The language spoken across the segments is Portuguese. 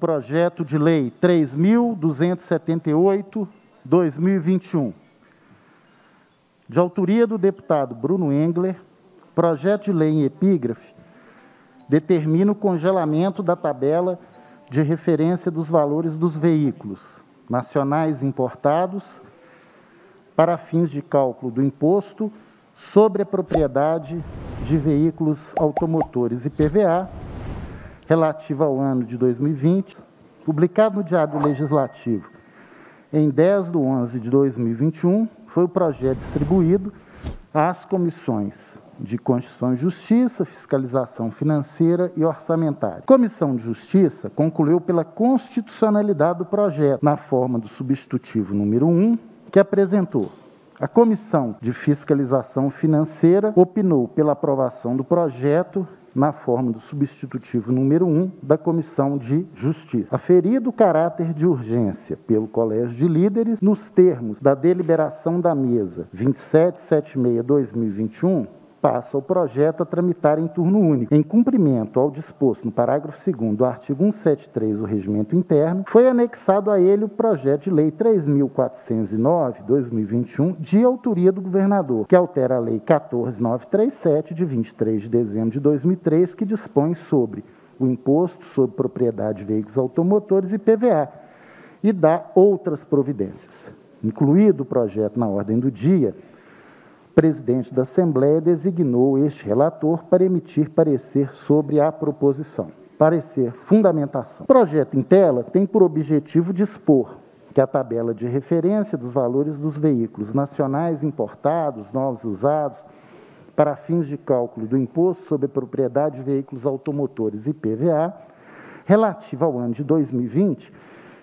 Projeto de Lei 3.278/2021. De autoria do deputado Bruno Engler, projeto de lei em epígrafe determina o congelamento da tabela de referência dos valores dos veículos nacionais importados para fins de cálculo do imposto sobre a propriedade de veículos automotores IPVA, relativa ao ano de 2020, publicado no Diário Legislativo em 10/11/2021, foi o projeto distribuído às comissões de Constituição e Justiça, Fiscalização Financeira e Orçamentária. A Comissão de Justiça concluiu pela constitucionalidade do projeto, na forma do substitutivo número 1, que apresentou. A Comissão de Fiscalização Financeira opinou pela aprovação do projeto na forma do substitutivo número 1 da Comissão de Justiça. Aferido o caráter de urgência pelo Colégio de Líderes, nos termos da deliberação da mesa 2776/2021, passa o projeto a tramitar em turno único. Em cumprimento ao disposto no parágrafo 2º do artigo 173 do Regimento Interno, foi anexado a ele o projeto de lei 3.409/2021, de autoria do governador, que altera a lei 14.937, de 23 de dezembro de 2003, que dispõe sobre o imposto sobre propriedade de veículos automotores e IPVA, e dá outras providências. Incluído o projeto na ordem do dia, o presidente da Assembleia designou este relator para emitir parecer sobre a proposição. Parecer: fundamentação. O projeto em tela tem por objetivo dispor que a tabela de referência dos valores dos veículos nacionais importados, novos e usados, para fins de cálculo do imposto sobre a propriedade de veículos automotores IPVA, relativa ao ano de 2020,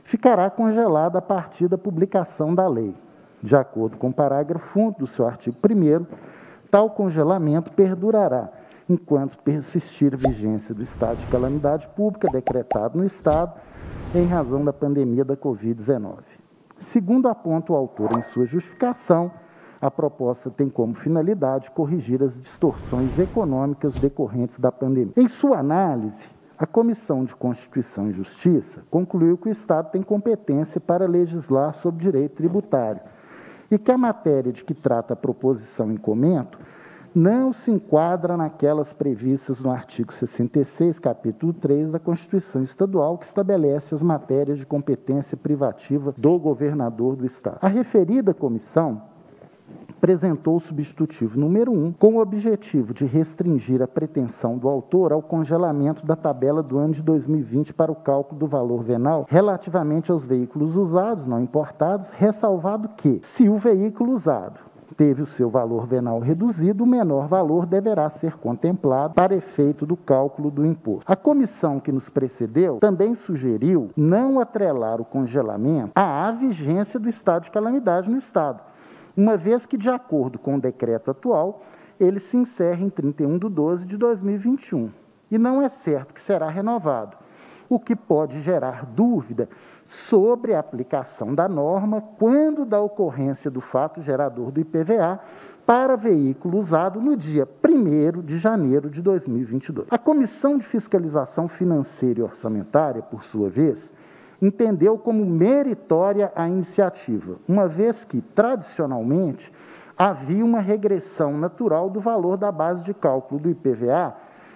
ficará congelada a partir da publicação da lei. De acordo com o parágrafo 1 do seu artigo 1º, tal congelamento perdurará enquanto persistir a vigência do estado de calamidade pública decretado no Estado em razão da pandemia da Covid-19. Segundo aponta o autor em sua justificação, a proposta tem como finalidade corrigir as distorções econômicas decorrentes da pandemia. Em sua análise, a Comissão de Constituição e Justiça concluiu que o Estado tem competência para legislar sobre direito tributário e que a matéria de que trata a proposição em comento não se enquadra naquelas previstas no artigo 66, capítulo 3 da Constituição Estadual, que estabelece as matérias de competência privativa do governador do Estado. A referida comissão apresentou o substitutivo número 1 com o objetivo de restringir a pretensão do autor ao congelamento da tabela do ano de 2020 para o cálculo do valor venal relativamente aos veículos usados, não importados, ressalvado que, se o veículo usado teve o seu valor venal reduzido, o menor valor deverá ser contemplado para efeito do cálculo do imposto. A comissão que nos precedeu também sugeriu não atrelar o congelamento à vigência do estado de calamidade no Estado, uma vez que, de acordo com o decreto atual, ele se encerra em 31/12/2021, e não é certo que será renovado, o que pode gerar dúvida sobre a aplicação da norma quando da ocorrência do fato gerador do IPVA para veículo usado no dia 1º de janeiro de 2022. A Comissão de Fiscalização Financeira e Orçamentária, por sua vez, entendeu como meritória a iniciativa, uma vez que, tradicionalmente, havia uma regressão natural do valor da base de cálculo do IPVA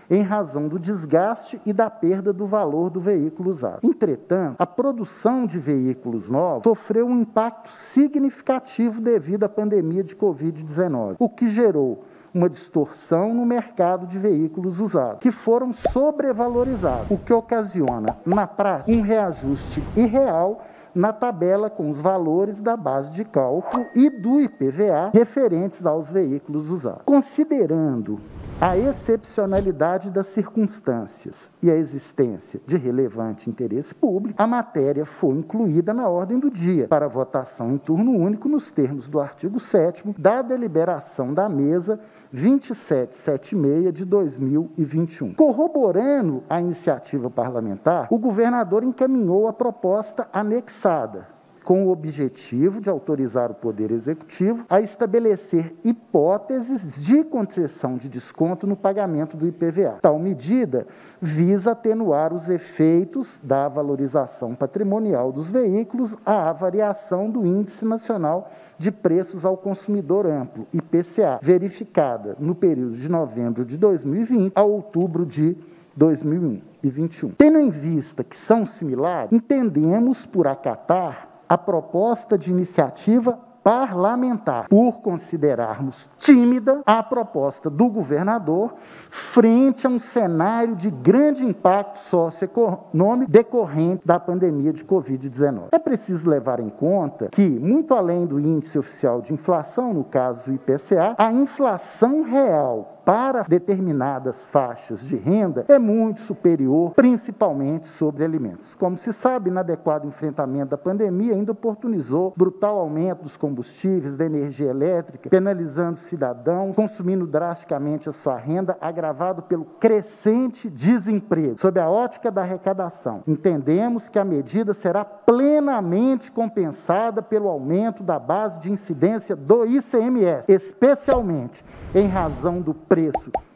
em razão do desgaste e da perda do valor do veículo usado. Entretanto, a produção de veículos novos sofreu um impacto significativo devido à pandemia de Covid-19, o que gerou uma distorção no mercado de veículos usados, que foram sobrevalorizados, o que ocasiona, na prática, um reajuste irreal na tabela com os valores da base de cálculo e do IPVA referentes aos veículos usados. Considerando a excepcionalidade das circunstâncias e a existência de relevante interesse público, a matéria foi incluída na ordem do dia para votação em turno único nos termos do artigo 7º da deliberação da mesa 2776/2021. Corroborando a iniciativa parlamentar, o governador encaminhou a proposta anexada, com o objetivo de autorizar o Poder Executivo a estabelecer hipóteses de concessão de desconto no pagamento do IPVA. Tal medida visa atenuar os efeitos da valorização patrimonial dos veículos à variação do Índice Nacional de Preços ao Consumidor Amplo, IPCA, verificada no período de novembro de 2020 a outubro de 2021. Tendo em vista que são similares, entendemos por acatar a proposta de iniciativa parlamentar, por considerarmos tímida a proposta do governador frente a um cenário de grande impacto socioeconômico decorrente da pandemia de Covid-19. É preciso levar em conta que, muito além do índice oficial de inflação, no caso do IPCA, a inflação real para determinadas faixas de renda é muito superior, principalmente sobre alimentos. Como se sabe, inadequado enfrentamento da pandemia ainda oportunizou brutal aumento dos combustíveis, da energia elétrica, penalizando os cidadãos, consumindo drasticamente a sua renda, agravado pelo crescente desemprego. Sob a ótica da arrecadação, entendemos que a medida será plenamente compensada pelo aumento da base de incidência do ICMS, especialmente em razão do preço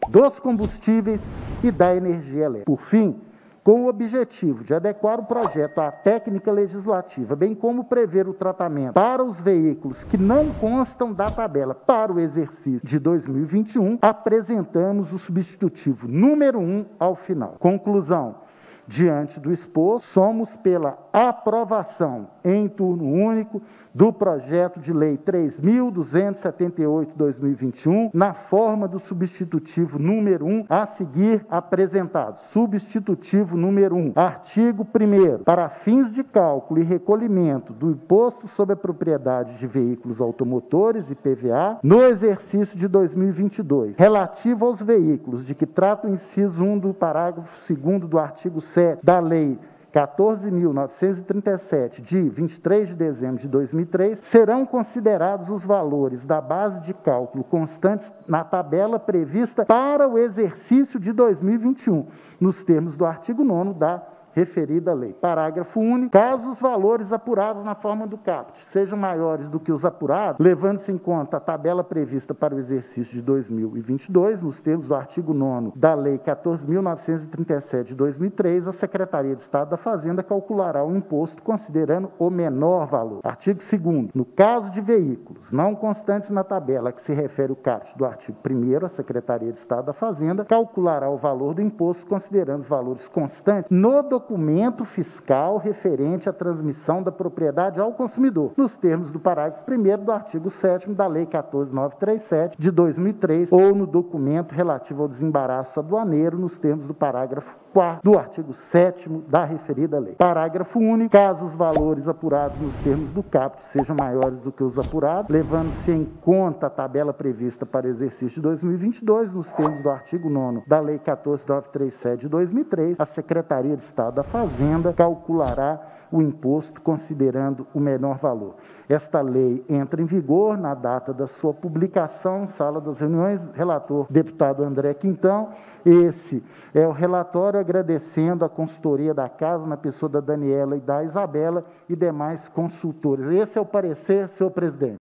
dos combustíveis e da energia elétrica. Por fim, com o objetivo de adequar o projeto à técnica legislativa, bem como prever o tratamento para os veículos que não constam da tabela para o exercício de 2021, apresentamos o substitutivo número 1 ao final. Conclusão. Diante do exposto, somos pela aprovação em turno único do projeto de lei 3.278/2021, na forma do substitutivo número 1 a seguir apresentado. Substitutivo número 1. Artigo 1º. Para fins de cálculo e recolhimento do Imposto sobre a Propriedade de Veículos Automotores, IPVA, no exercício de 2022, relativo aos veículos de que trata o inciso 1 do parágrafo 2º do artigo 7 da Lei 14.937, de 23 de dezembro de 2003, serão considerados os valores da base de cálculo constantes na tabela prevista para o exercício de 2021, nos termos do artigo 9º da referida lei. Parágrafo único. Caso os valores apurados na forma do caput sejam maiores do que os apurados, levando-se em conta a tabela prevista para o exercício de 2022, nos termos do artigo 9º da Lei 14.937 de 2003, a Secretaria de Estado da Fazenda calculará o imposto considerando o menor valor. Artigo 2º. No caso de veículos não constantes na tabela a que se refere o caput do artigo 1º, a Secretaria de Estado da Fazenda calculará o valor do imposto considerando os valores constantes no documento fiscal referente à transmissão da propriedade ao consumidor, nos termos do parágrafo 1º do artigo 7º da Lei 14.937 de 2003, ou no documento relativo ao desembaraço aduaneiro, nos termos do parágrafo 4º do artigo 7º da referida lei. Parágrafo único. Caso os valores apurados nos termos do caput sejam maiores do que os apurados, levando-se em conta a tabela prevista para o exercício de 2022, nos termos do artigo 9º da Lei 14.937 de 2003, a Secretaria de Estado da Fazenda calculará o imposto considerando o menor valor. Esta lei entra em vigor na data da sua publicação, sala das reuniões, relator deputado André Quintão. Esse é o relatório, agradecendo a consultoria da casa, na pessoa da Daniela e da Isabela e demais consultores. Esse é o parecer, senhor presidente.